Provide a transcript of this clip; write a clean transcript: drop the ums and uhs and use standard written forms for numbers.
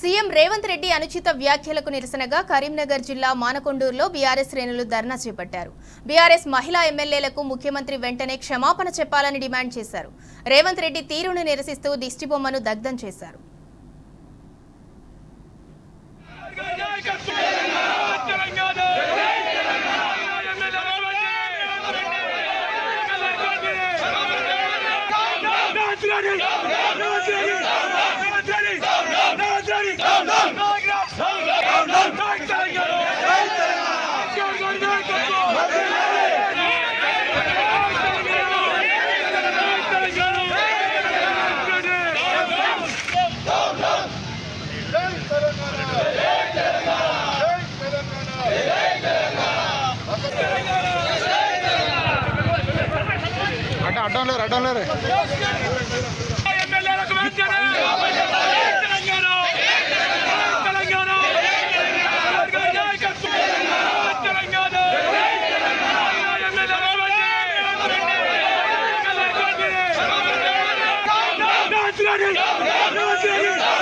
CM Revanth Reddy అనుచిత వ్యాఖ్యలకు నిరసనగా కరీంనగర్ జిల్లా మానకొండూరులో బీఆర్ఎస్ శ్రేణులు ధర్నా చేపట్టారు. బీఆర్ఎస్ మహిళా ఎమ్మెల్యేలకు ముఖ్యమంత్రి వెంటనే క్షమాపణ చెప్పాలని డిమాండ్ చేశారు. రేవంత్ రెడ్డి తీరును నిరసిస్తూ దిష్టిబొమ్మను దగ్ధం చేశారు. అడ్డం లేరు Ready!